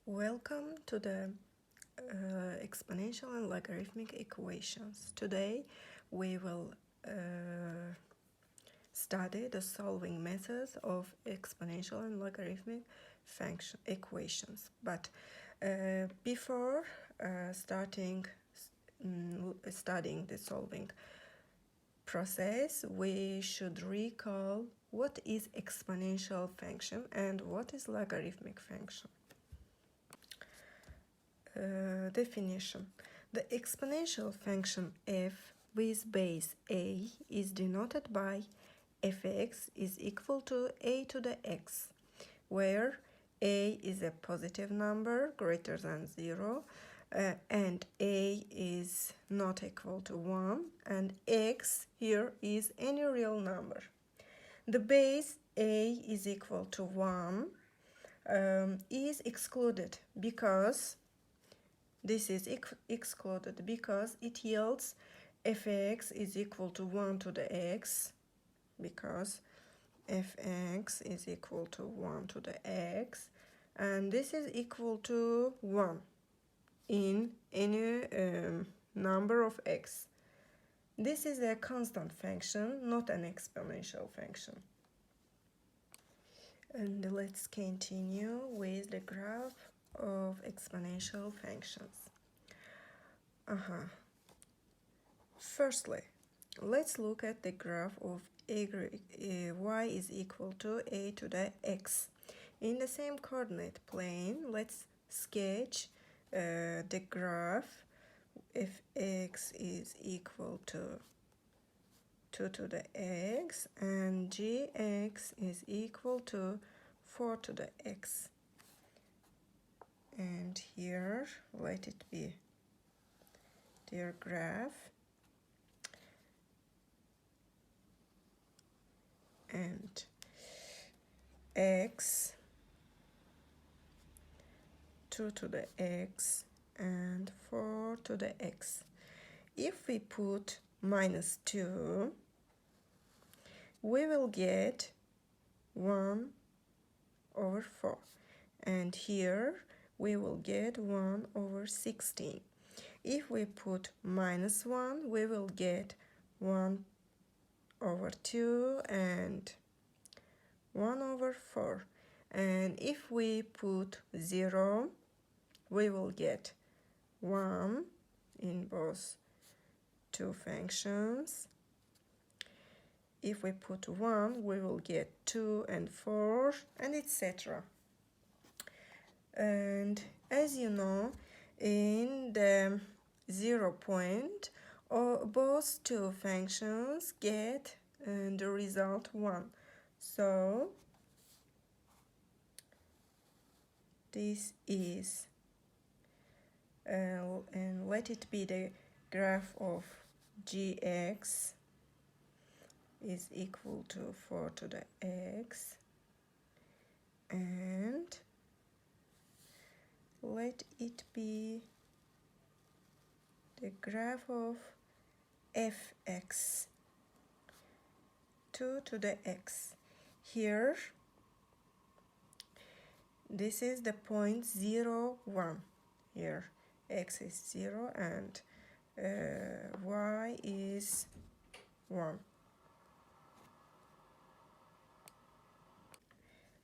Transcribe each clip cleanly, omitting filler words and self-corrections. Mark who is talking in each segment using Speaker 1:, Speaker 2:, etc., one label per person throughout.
Speaker 1: Welcome to the exponential and logarithmic equations. Today we will study the solving methods of exponential and logarithmic function equations. But before studying the solving process, we should recall what is exponential function and what is logarithmic function. Definition. The exponential function f with base a is denoted by fx is equal to a to the x, where a is a positive number greater than 0 and a is not equal to 1, and x here is any real number. The base a is equal to 1 is excluded because this is excluded because it yields fx is equal to 1 to the x, because fx is equal to 1 to the x, and this is equal to 1 in any number of x. This is a constant function, not an exponential function. And let's continue with the graph of exponential functions. Firstly, let's look at the graph of y is equal to a to the x. In the same coordinate plane, let's sketch the graph if x is equal to 2 to the x and gx is equal to 4 to the x. And here let it be their graph, and x 2 to the x and 4 to the x. If we put minus 2, we will get 1 over 4, and here we will get 1 over 16. If we put minus 1, we will get 1 over 2 and 1 over 4. And if we put 0, we will get 1 in both two functions. If we put 1, we will get 2 and 4, and etc. And as you know, in the 0 point, both two functions get the result 1. So this is, and let it be the graph of gx is equal to 4 to the x, and let it be the graph of fx 2 to the x. Here this is the point 0, 1. Here x is 0 and y is 1.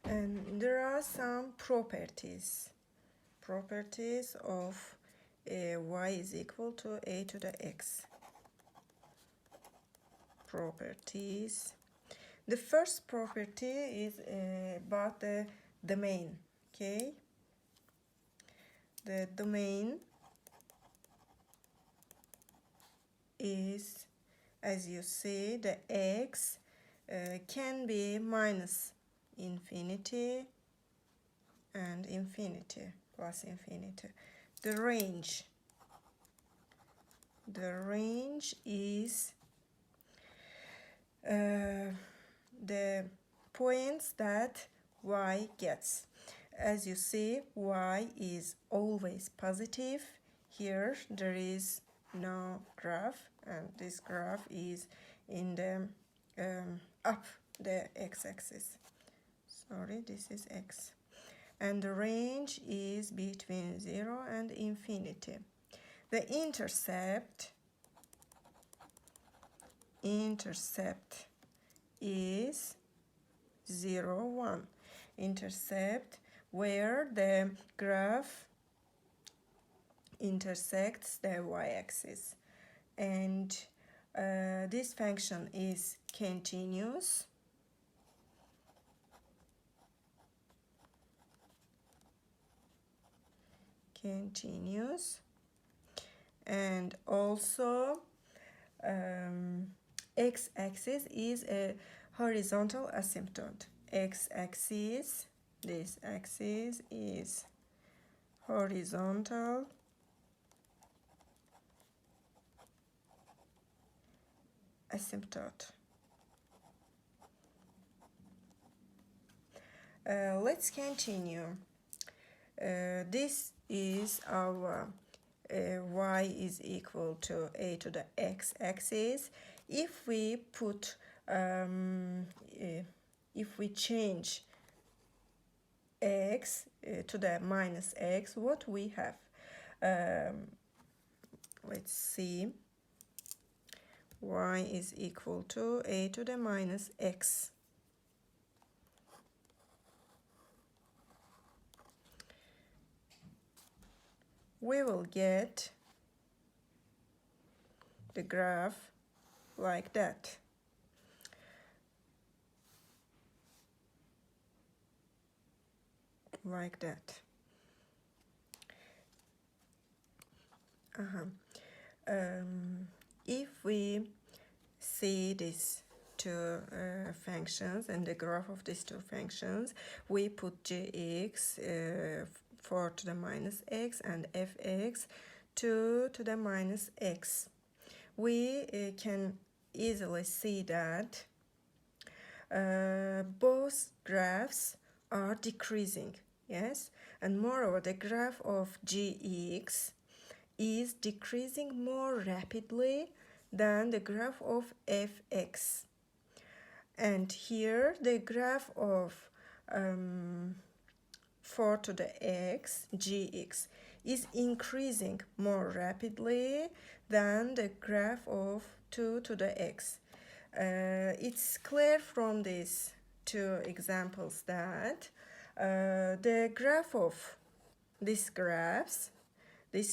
Speaker 1: And there are some properties of y is equal to a to the x. Properties. The first property is about the domain. Okay, the domain is, as you see, the x can be minus infinity and infinity plus infinity. The range is the points that y gets. As you see, y is always positive. Here there is no graph, and this graph is in the up the x-axis. Sorry, this is x. and the range is between 0 and infinity. The intercept is 0, 1. Intercept where the graph intersects the y-axis, and this function is continuous. And also x-axis is a horizontal asymptote. X-axis, this axis is horizontal asymptote. Let's continue. This is our y is equal to a to the x-axis. If we put if we change x to the minus x, what we have? Let's see. Y is equal to a to the minus x. We will get the graph like that. Like that. If we see these two functions and the graph of these two functions, we put gx 4 to the minus x and fx 2 to the minus x. We can easily see that both graphs are decreasing, yes, and moreover the graph of gx is decreasing more rapidly than the graph of fx. And here the graph of 4 to the x, gx, is increasing more rapidly than the graph of 2 to the x. It's clear from these two examples that the graph of these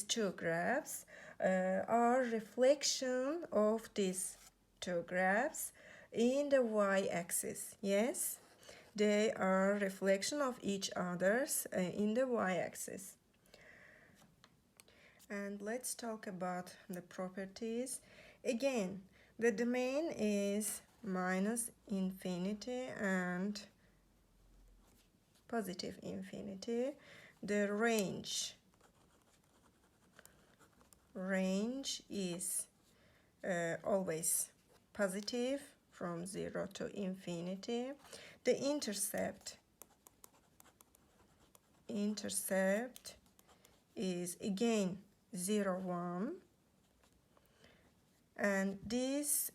Speaker 1: two graphs are reflection of these two graphs in the y-axis. Yes, they are reflection of each other's in the y-axis. And let's talk about the properties. Again, the domain is minus infinity and positive infinity. The range is always positive from 0 to infinity. The intercept is again 0, 1, and this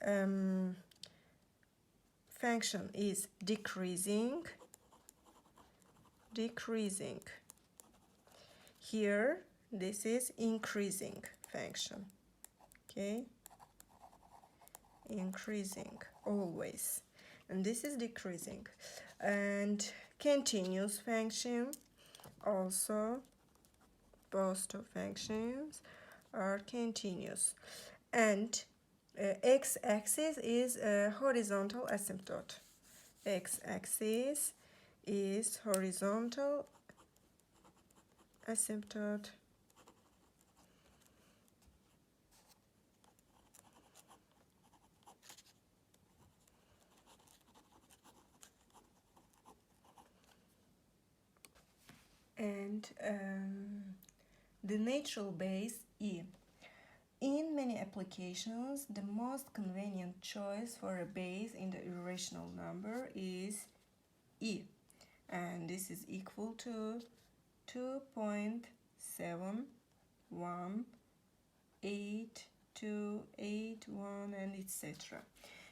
Speaker 1: function is decreasing. Here this is increasing function, okay, increasing always, and this is decreasing. And continuous function also, both two functions are continuous. And x-axis is a horizontal asymptote. X-axis is horizontal asymptote. And the natural base e. In many applications, the most convenient choice for a base in the irrational number is e, and this is equal to 2.7182881 and etc.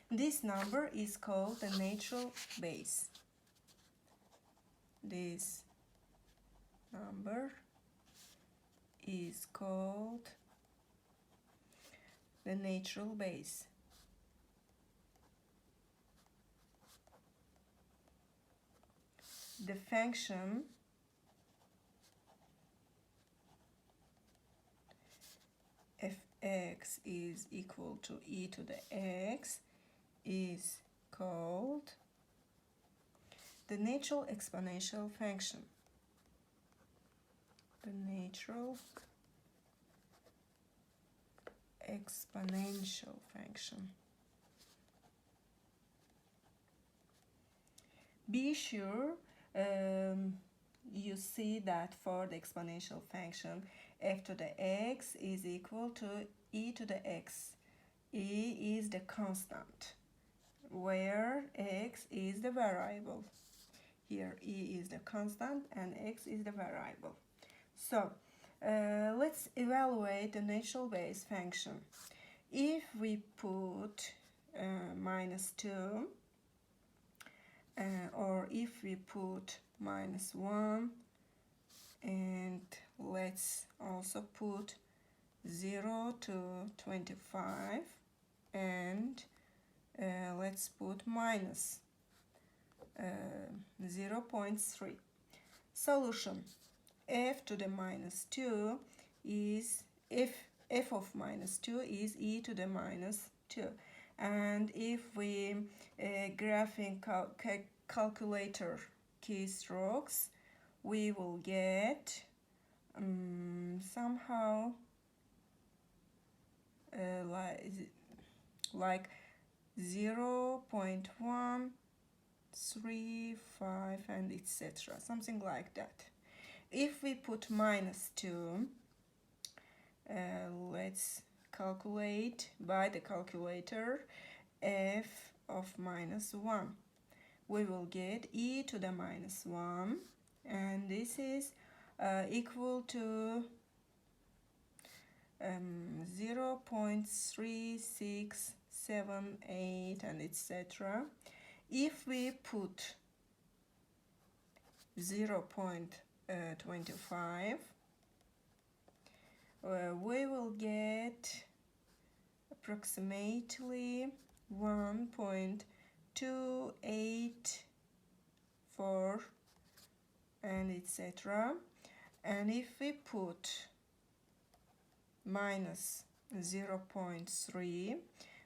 Speaker 1: This number is called the natural base. This number is called the natural base. The function fx is equal to e to the x is called the natural exponential function. The natural exponential function. Be sure you see that for the exponential function f to the x is equal to e to the x. E is the constant, where x is the variable. Here e is the constant and x is the variable. So let's evaluate the natural base function. If we put -2 or if we put -1, and let's also put 0 to 25, and let's put minus 0.3. Solution: f to the -2 is f of -2 is e to the -2, and if we graphing calculator keystrokes, we will get somehow like 0.135 and etc., something like that. If we put -2, let's calculate by the calculator f of -1. We will get e to the -1, and this is equal to 0.3678 and etc. If we put 0.25, we will get approximately 1.284 and etc. And if we put -0.3,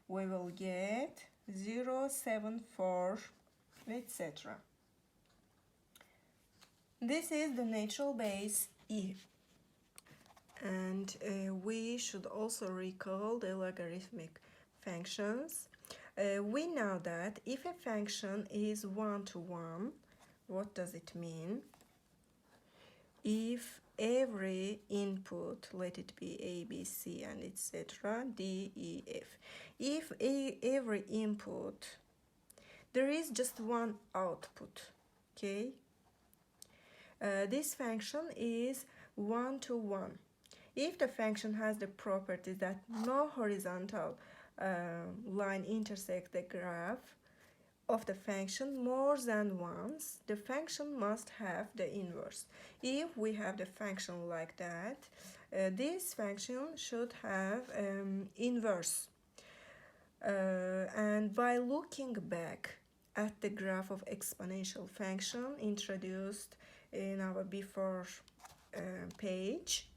Speaker 1: we will get 0.74 etc. This is the natural base e. And we should also recall the logarithmic functions. We know that if a function is 1-to-1, what does it mean? If every input, let it be a, b, c, and etc., d, e, f, if every input, there is just one output, okay? This function is 1-to-1. If the function has the property that no horizontal line intersects the graph of the function more than once, the function must have the inverse. If we have the function like that, this function should have inverse. And by looking back at the graph of exponential function introduced in our before page,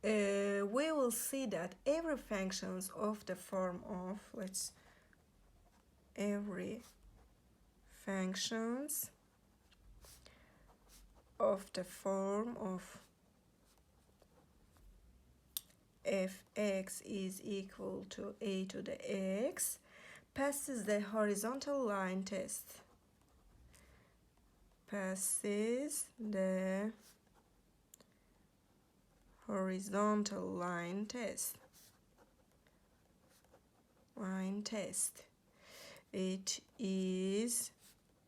Speaker 1: we will see that every functions of the form of, every functions of the form of fx is equal to a to the x passes the horizontal line test. Passes the horizontal line test. It is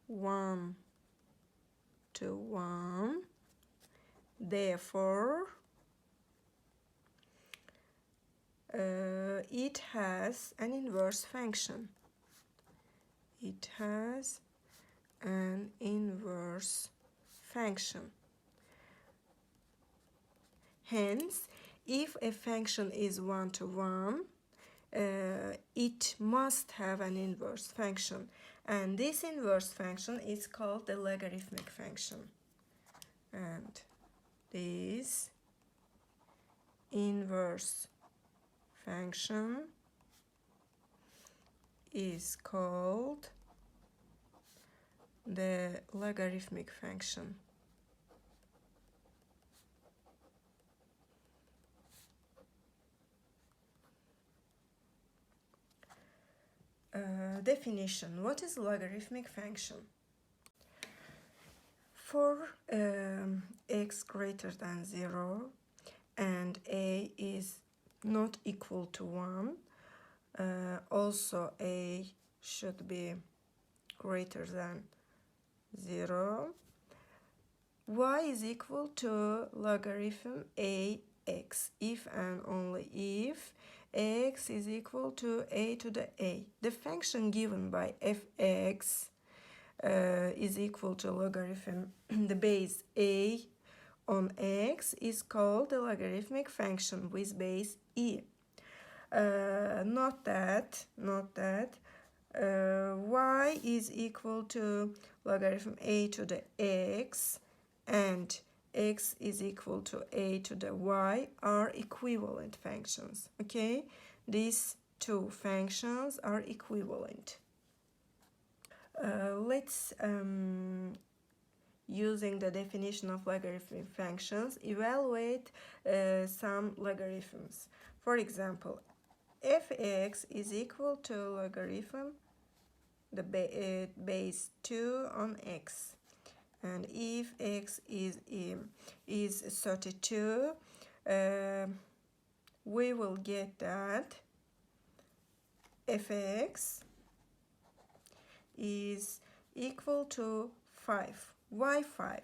Speaker 1: 1-to-1. Therefore, it has an inverse function. It has an inverse function. Hence, if a function is one-to-one, it must have an inverse function, and this inverse function is called the logarithmic function, and this inverse function is called the logarithmic function. Definition. What is logarithmic function? For x greater than 0 and a is not equal to 1, also a should be greater than 0, y is equal to logarithm ax if and only if x is equal to a to the a. The function given by fx is equal to logarithm the base a on x is called the logarithmic function with base e. Note that y is equal to logarithm a to the x and x is equal to a to the y are equivalent functions. Okay, these two functions are equivalent. Let's using the definition of logarithmic functions evaluate some logarithms. For example, fx is equal to logarithm the base 2 on x, and if x is 32, we will get that fx is equal to 5. Why 5?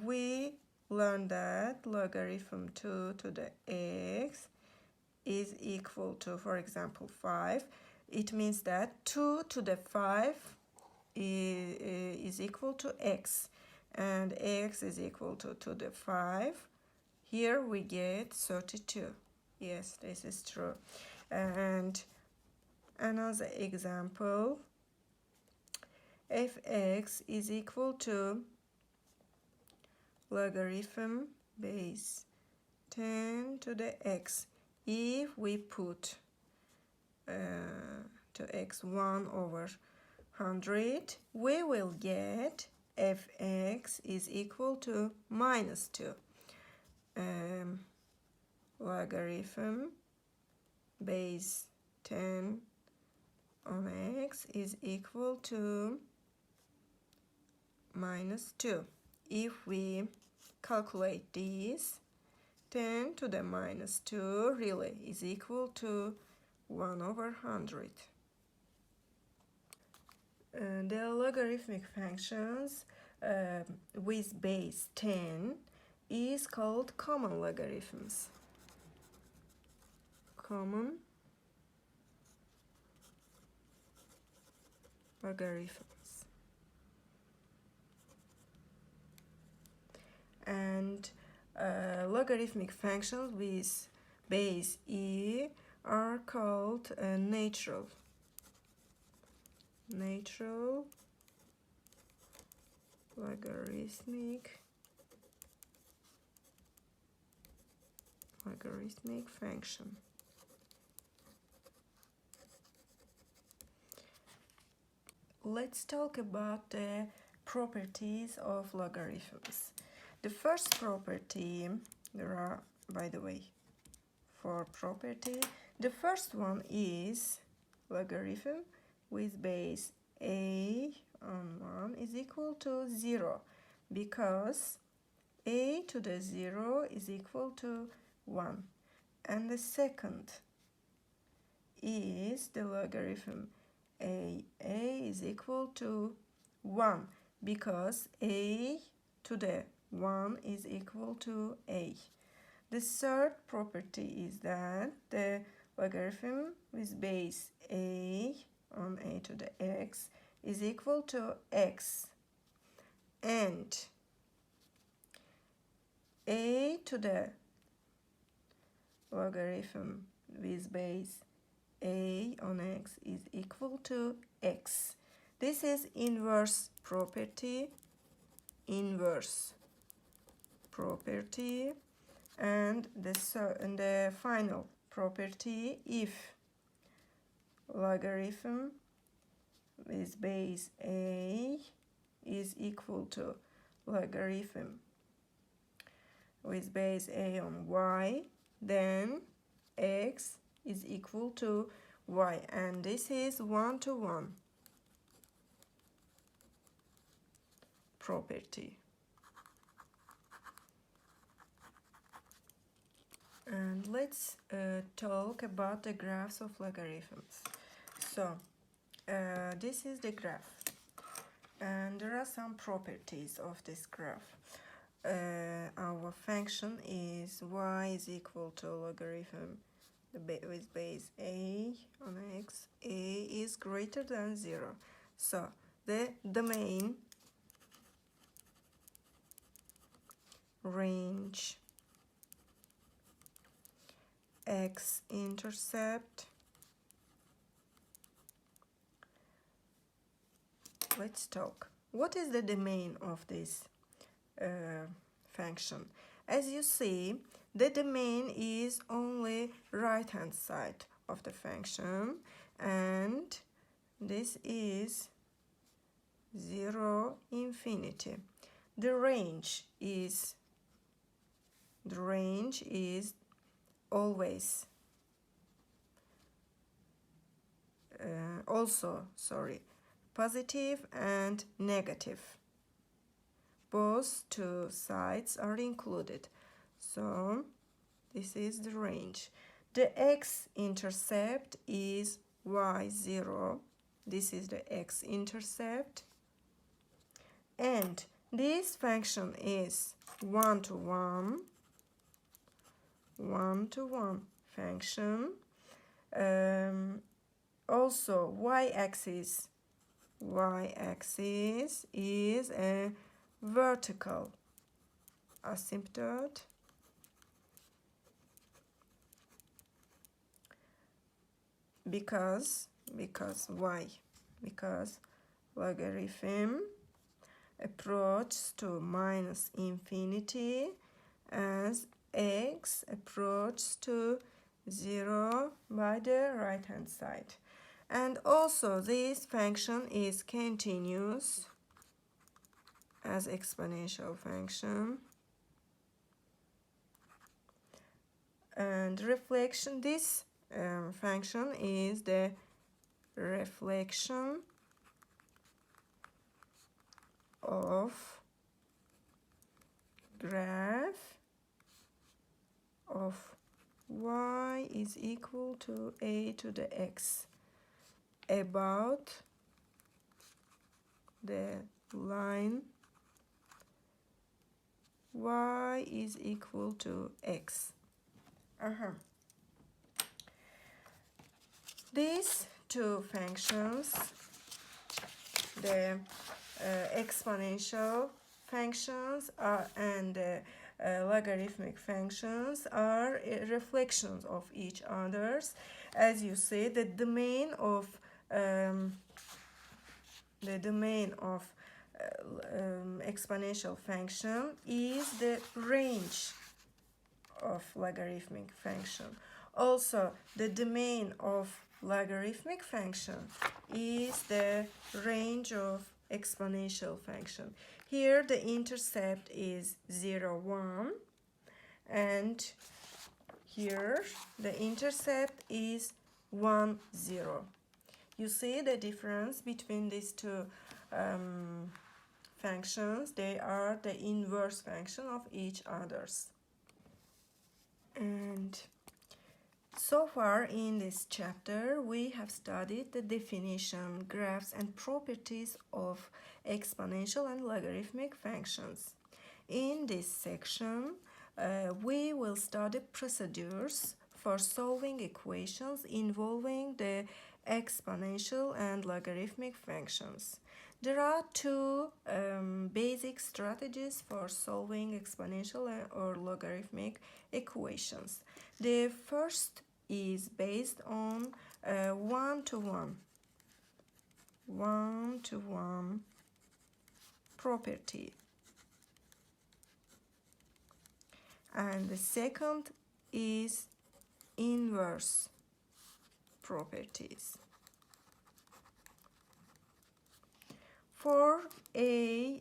Speaker 1: We learned that logarithm 2 to the x is equal to, for example, 5. It means that 2 to the 5 is equal to x, and x is equal to the 5. Here we get 32. Yes, this is true. And another example, fx is equal to logarithm base 10 to the x. If we put to x 1 over 100, we will get fx is equal to minus 2. Logarithm base 10 on x is equal to minus 2. If we calculate this, 10 to the minus 2 really is equal to 1 over 100. The logarithmic functions with base 10 is called common logarithms. Common logarithms. And logarithmic functions with base e are called natural logarithmic function. Let's talk about the properties of logarithms. The first property, there are, by the way, 4 properties. The first one is logarithm with base a on 1 is equal to 0, because a to the 0 is equal to 1. And the second is the logarithm a is equal to 1, because a to the 1 is equal to a. The third property is that the logarithm with base a on a to the x is equal to x, and a to the logarithm with base a on x is equal to x. This is inverse property, and the final property, if logarithm with base a is equal to logarithm with base a on y, then x is equal to y, and this is one-to-one property. And let's talk about the graphs of logarithms. So this is the graph, and there are some properties of this graph. Our function is y is equal to logarithm with base a on x. A is greater than 0. So the domain range x-intercept. Let's talk. What is the domain of this function? As you see, the domain is only right hand side of the function, and this is 0, infinity. The range is always positive and negative. Both two sides are included. So this is the range. The x-intercept is y0. This is the x-intercept. And this function is one-to-one function. Also, y-axis is a vertical asymptote, because logarithm approaches to minus infinity as x approaches to 0 by the right hand side. And also this function is continuous as exponential function, and reflection, this function is the reflection of graph of y is equal to a to the x about the line y is equal to x. These two functions, the exponential functions and the logarithmic functions, are reflections of each other's. As you see, the domain of exponential function is the range of logarithmic function. Also, the domain of logarithmic function is the range of exponential function. Here the intercept is 0, 1, and here the intercept is 1, 0. You see the difference between these two functions. They are the inverse function of each other's. And so far in this chapter, we have studied the definition, graphs, and properties of exponential and logarithmic functions. In this section, we will study procedures for solving equations involving the exponential and logarithmic functions. There are two basic strategies for solving exponential or logarithmic equations. The first is based on one-to-one property, and the second is inverse properties. For a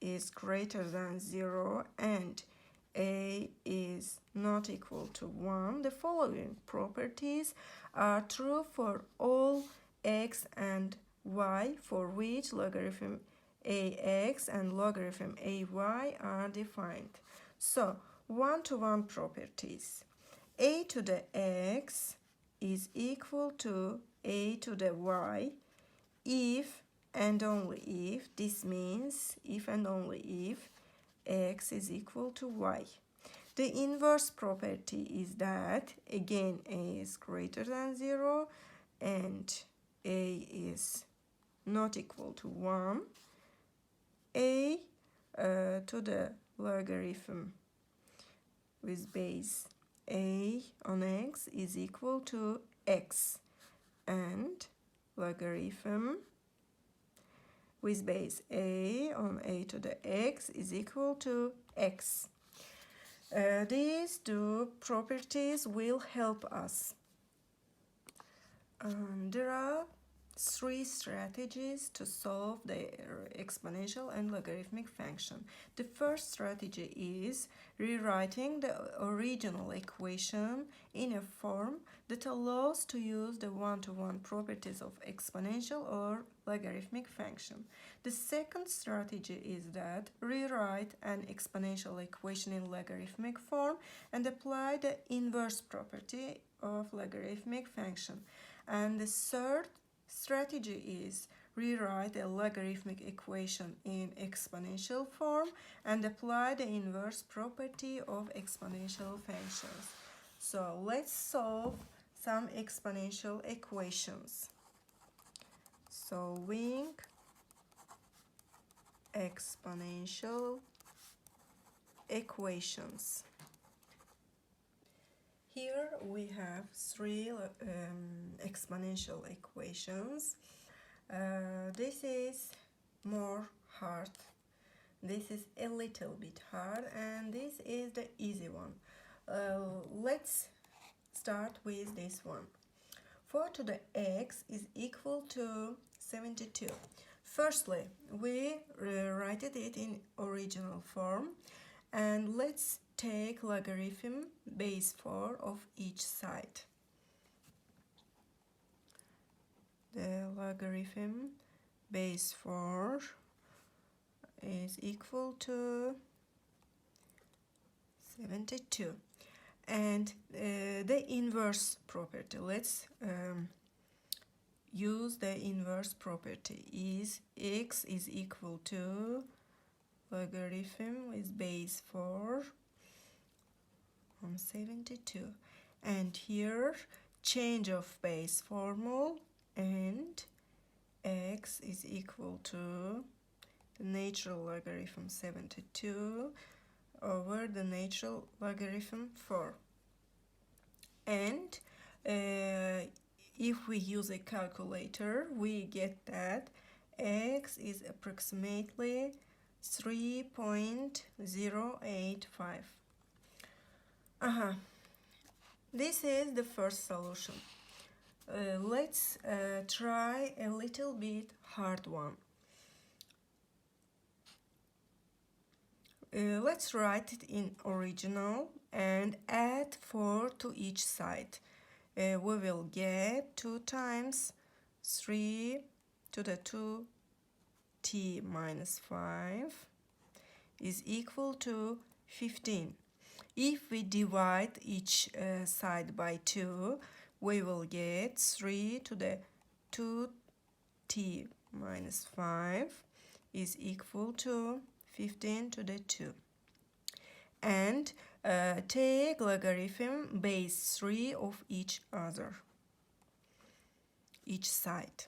Speaker 1: is greater than 0 and a is not equal to 1, the following properties are true for all x and y for which logarithm ax and logarithm ay are defined. So, one-to-one properties. A to the x is equal to a to the y if and only if, this means if and only if, x is equal to y. The inverse property is that, again, a is greater than 0 and a is not equal to 1. A to the logarithm with base a on x is equal to x, and logarithm with base a on a to the x is equal to x. These two properties will help us. There are three strategies to solve the exponential and logarithmic function. The first strategy is rewriting the original equation in a form that allows to use the one-to-one properties of exponential or logarithmic function. The second strategy is that rewrite an exponential equation in logarithmic form and apply the inverse property of logarithmic function. And the third strategy is rewrite a logarithmic equation in exponential form and apply the inverse property of exponential functions. So let's solve some exponential equations. Solving exponential equations. Here we have three exponential equations. This is more hard, this is a little bit hard, and this is the easy one. Let's start with this one. 4 to the x is equal to 72. Firstly, we write it in original form, and let's take logarithm base 4 of each side. The logarithm base 4 is equal to 72. And the inverse property, let's use the inverse property, is x is equal to logarithm with base 4 on 72. And here, change of base formula, and x is equal to the natural logarithm 72 over the natural logarithm 4. And if we use a calculator, we get that x is approximately 3.085. This is the first solution. Let's try a little bit hard one. Let's write it in original and add 4 to each side. We will get 2 times 3 to the 2t minus 5 is equal to 15. If we divide each side by 2, we will get 3 to the 2t minus 5 is equal to 15 to the 2. And take logarithm base 3 of each side.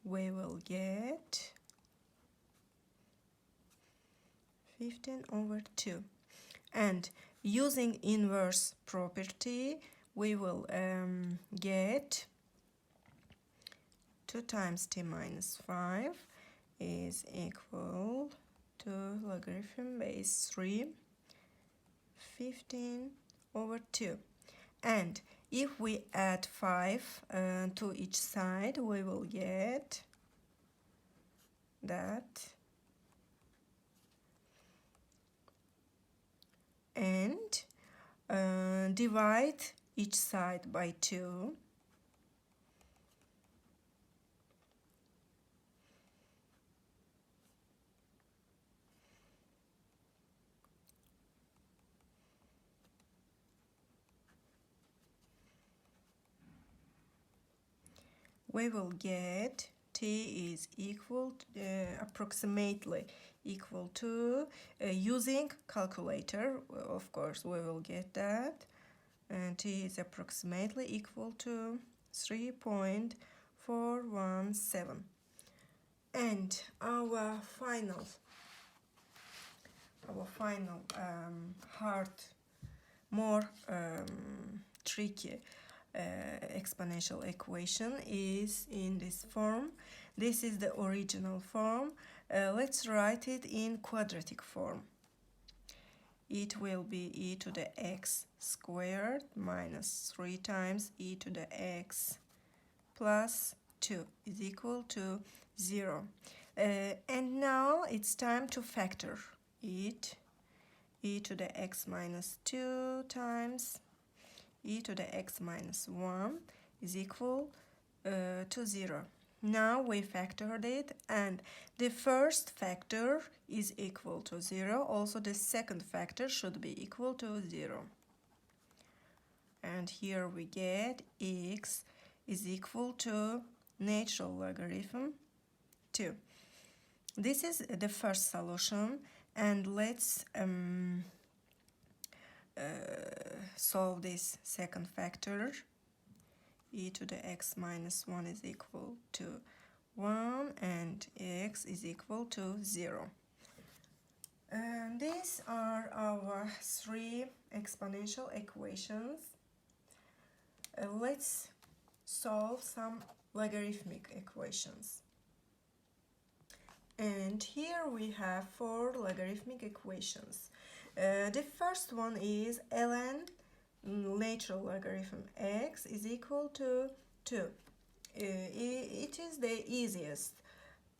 Speaker 1: we will get 15/2. And using inverse property, we will get 2 times t minus 5 is equal to logarithm base 3, 15/2. And if we add 5 to each side, we will get that. And divide each side by 2. We will get t is equal to, approximately equal to, using calculator, of course we will get that, and t is approximately equal to 3.417. And our final hard, more tricky exponential equation is in this form. This is the original form. Let's write it in quadratic form. It will be e to the x squared minus 3 times e to the x plus 2 is equal to 0. And now it's time to factor it. E to the x minus 2 times e to the x minus 1 is equal to 0. Now we factored it, and the first factor is equal to 0. Also the second factor should be equal to 0. And here we get x is equal to natural logarithm 2. This is the first solution, and let's solve this second factor. E to the x minus 1 is equal to 1 and x is equal to 0. And these are our 3 exponential equations. Let's solve some logarithmic equations. And here we have 4 logarithmic equations. The first one is ln natural logarithm x is equal to 2. It is the easiest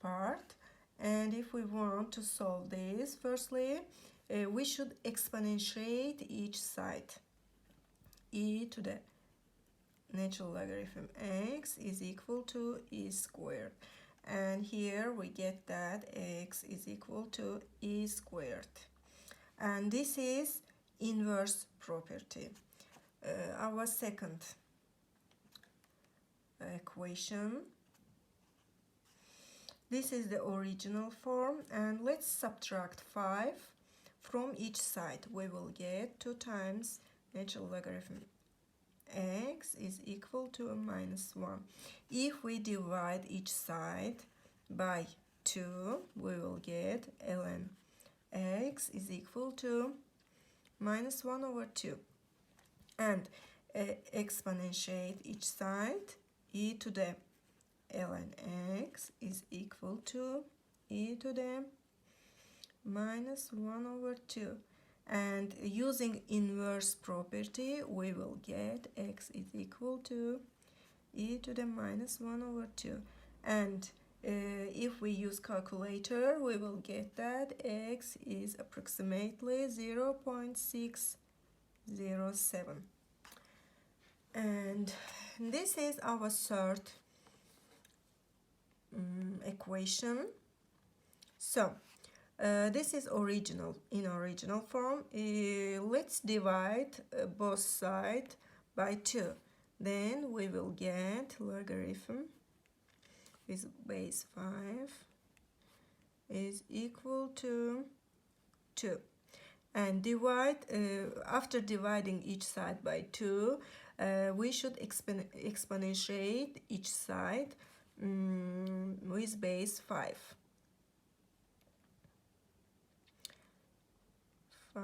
Speaker 1: part, and if we want to solve this, firstly we should exponentiate each side. E to the natural logarithm x is equal to e squared, and here we get that x is equal to e squared. And this is inverse property. Our second equation. This is the original form, and let's subtract 5 from each side. We will get 2 times natural logarithm x is equal to minus 1. If we divide each side by 2, we will get ln x is equal to minus 1/2. And exponentiate each side. E to the ln x is equal to e to the minus 1/2. And using inverse property, we will get x is equal to e to the minus 1/2. And if we use calculator, we will get that x is approximately 0.607. And this is our third equation. So this is in original form. Let's divide both sides by 2. Then we will get logarithm with base 5 is equal to 2. And after dividing each side by 2, we should exponentiate each side. with base 5. 5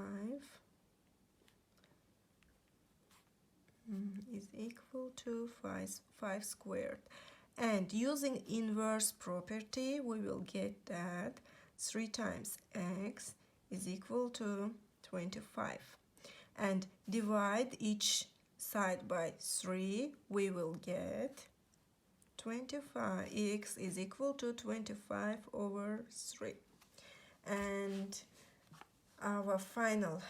Speaker 1: is equal to 5 squared. And using inverse property, we will get that 3 times x is equal to 25. And divide each side by 3, we will get 25. X is equal to 25 over 3. And our final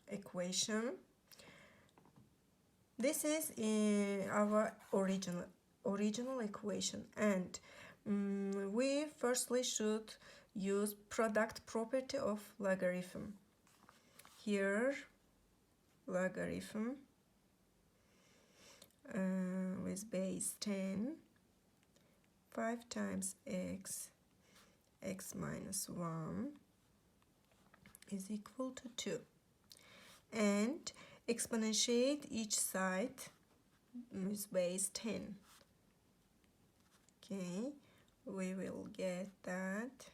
Speaker 1: equation, this is in our original equation, and we firstly should use product property of logarithm. Here, logarithm with base 10, 5 times x minus 1 is equal to 2. And exponentiate each side with base 10. Okay, we will get that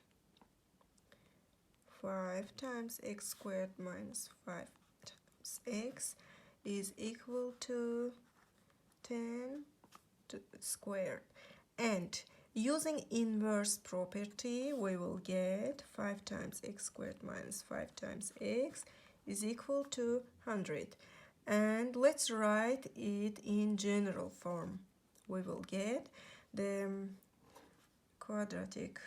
Speaker 1: 5 times x squared minus 5 times x is equal to 10 squared. And using inverse property, we will get 5 times x squared minus 5 times x is equal to 100. And let's write it in general form. We will get the quadratic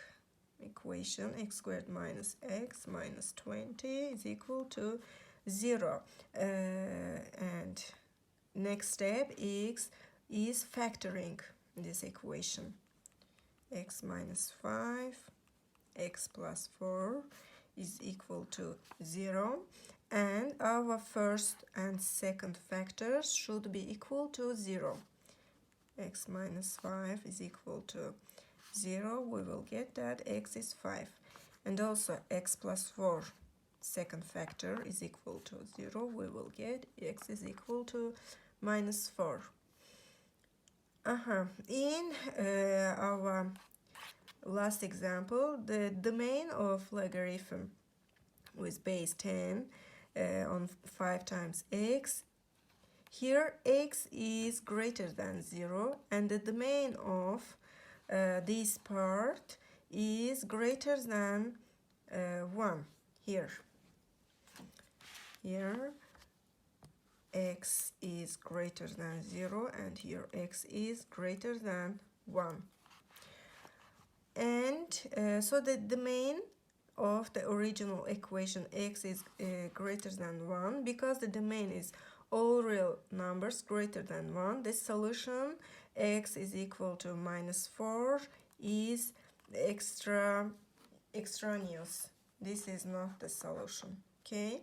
Speaker 1: equation x squared minus x minus 20 is equal to 0. And next step is factoring this equation. X minus 5, x plus 4 is equal to 0. And our first and second factors should be equal to 0. X minus 5 is equal to 0. We will get that x is 5. And also x plus 4, second factor, is equal to 0. We will get x is equal to minus 4. In our last example, the domain of logarithm with base 10 on 5 times x, here x is greater than 0, and the domain of this part is greater than 1. Here x is greater than 0, and here x is greater than 1. And so the domain of the original equation x is greater than 1, because the domain is all real numbers greater than 1, the solution x is equal to minus 4 is extraneous. This is not the solution. Okay.